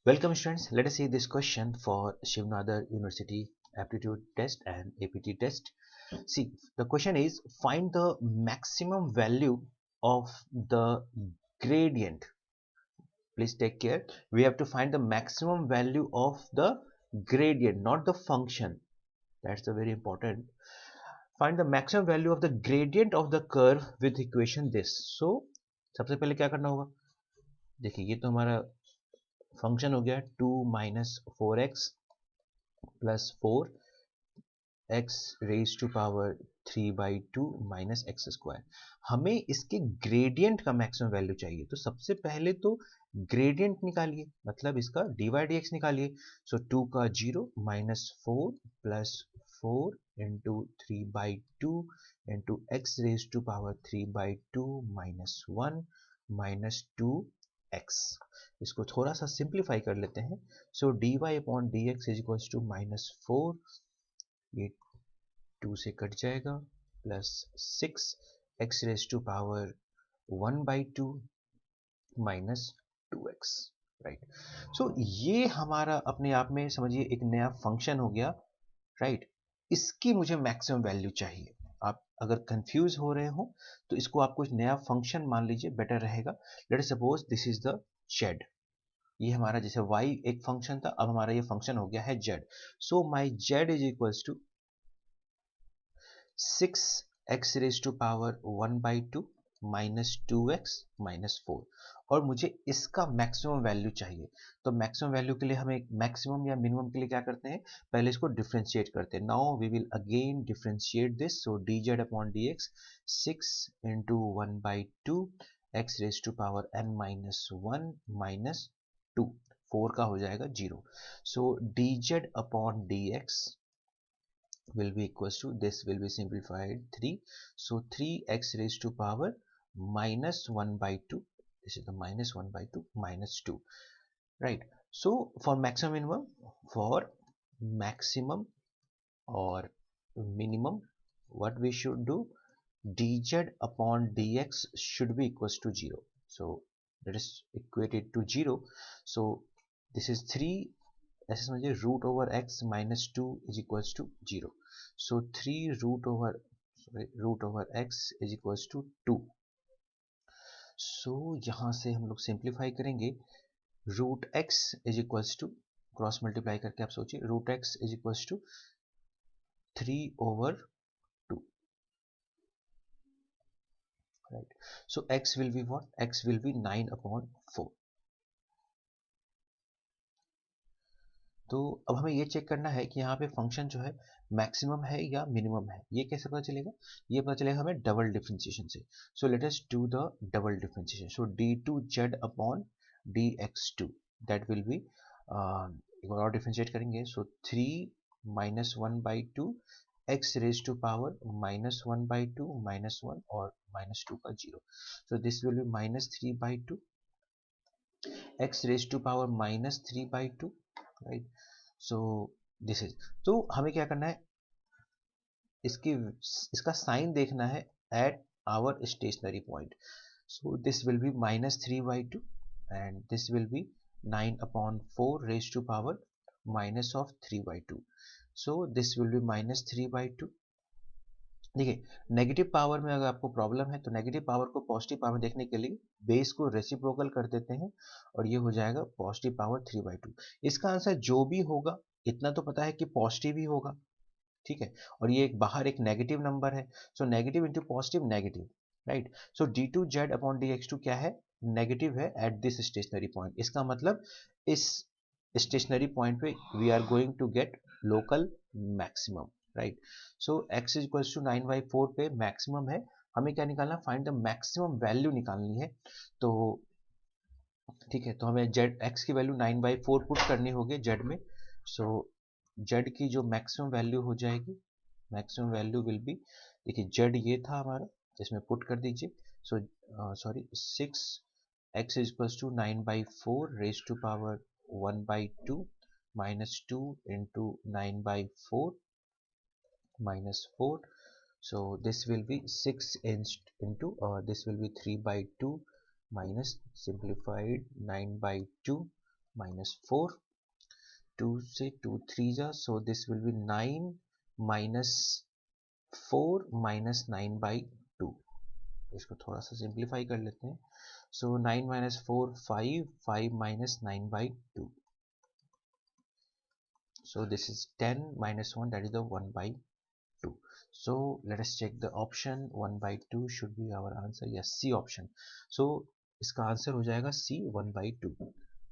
Welcome students, let us see this question for Shivnadar University aptitude test and APT test. See, the question is find the maximum value of the gradient. Please take care. We have to find the maximum value of the gradient, not the function. That's the very important. Find the maximum value of the gradient of the curve with equation this. So, सबसे पहले क्या करना होगा? देखिए ये तो हमारा function हो गया 2 minus 4x plus 4 x raise to power 3/2 minus x square. हमें इसके ग्रेडियंट का मैक्सिमम वैल्यू चाहिए, तो सबसे पहले तो ग्रेडियंट निकालिए, मतलब इसका dy dx निकालिए। सो 2 का 0 minus 4 plus 4 into 3/2 into x raise to power 3/2 minus 1 minus 2x। इसको थोड़ा सा सिंप्लीफाई कर लेते हैं। So dy upon d x is equals to minus 4, ये 2 से कट जाएगा, plus 6 x raise to power 1/2 minus 2x, right. So ये हमारा अपने आप में समझिए एक नया फंक्शन हो गया, राइट। इसकी मुझे मैक्सिमम वैल्यू चाहिए। आप अगर कंफ्यूज हो रहे हो तो इसको आप कुछ नया फंक्शन मान लीजिए, बेटर रहेगा। Let us suppose this is the z। ये हमारा जैसे y एक फंक्शन था, अब हमारा ये फंक्शन हो गया है z। So my z is equals to 6x raise to power 1/2 minus 2x minus 4, और मुझे इसका मैक्सिमम वैल्यू चाहिए। तो मैक्सिमम वैल्यू के लिए हमें मैक्सिमम या मिनिमम के लिए क्या करते हैं, पहले इसको डिफरेंशिएट करते हैं। Now we will again differentiate this. So dz upon dx 6 into 1/2 x raise to power n minus 1 minus 2, 4 का हो जाएगा 0। So dz upon dx will be equals to, this will be simplified 3, so 3x raised to power minus 1/2, this is the minus 1/2 minus 2, right। So for maximum minimum, for maximum or minimum, what we should do, dz upon dx should be equals to 0, so let us equate it to 0। so this is 3, ऐसे समझिए root over x minus 2 is equals to 0। So 3 root over x is equals to 2। So यहाँ से हम लोग simplify करेंगे। Root x is equals to, cross multiply करके आप सोचिए, root x is equals to 3 over 2, right. So x will be what, x will be 9 upon 4। तो अब हमें ये चेक करना है कि यहाँ पे फंक्शन जो है मैक्सिमम है या मिनिमम है। ये कैसे पता चलेगा, ये पता चलेगा हमें डबल डिफरेंशिएशन से। So let us do the double differentiation. So d2z upon dx2, that will be, एक बार और डिफरेंशिएट करेंगे। So 3 minus 1/2 x raise to power minus 1/2 minus 1 और माइनस 2 का 0। So this will be minus 3/2 x raise to power minus 3/2, right. So this is, तो हमें क्या करना है, इसकी इसका साइन देखना है at our stationary point. So this will be minus 3/2 and this will be 9 upon 4 raise to power minus of 3/2। So this will be minus 3/2। देखिए नेगेटिव पावर में अगर आपको प्रॉब्लम है तो नेगेटिव पावर को पॉजिटिव पावर में देखने के लिए बेस को रेसिप्रोकल कर देते हैं, और ये हो जाएगा पॉजिटिव पावर 3/2। इसका आंसर जो भी होगा, इतना तो पता है कि पॉजिटिव ही होगा, ठीक है। और ये एक बाहर एक नेगेटिव नंबर है, so negative into positive negative, right. So d2z upon dx2 क्या है, नेगेटिव है एट दिस स्टेशनरी पॉइंट। इसका मतलब इस स्टेशनरी पॉइंट पे we are going to get local maximum, right. So x is equals to 9/4 पे maximum है। हमें क्या निकालना, फाइंड द मैक्सिमम वैल्यू निकालनी है। तो ठीक है, तो हमें z x की वैल्यू 9/4 पुट करनी होगी z में। सो z की जो मैक्सिमम वैल्यू हो जाएगी, मैक्सिमम वैल्यू विल बी, देखिए z ये था हमारा, इसमें पुट कर दीजिए। So sorry 6 x is equals to 9/4 raise to power 1/2 minus 2 into 9/4 minus 4. So this will be 6 into this will be 3/2 minus simplified 9/2 -4, 2 से 2 3 जा, so this will be 9 minus 4 minus 9 by 2. इसको थोड़ा सा सिंप्लीफाई कर लेते हैं. So 9 minus 4 5, 5 minus 9 by 2. So this is 10 minus 1, that is the 1 by 2. So let us check the option. 1 by 2 should be our answer. Yes, C option. So इसका answer हो जाएगा C 1 by 2.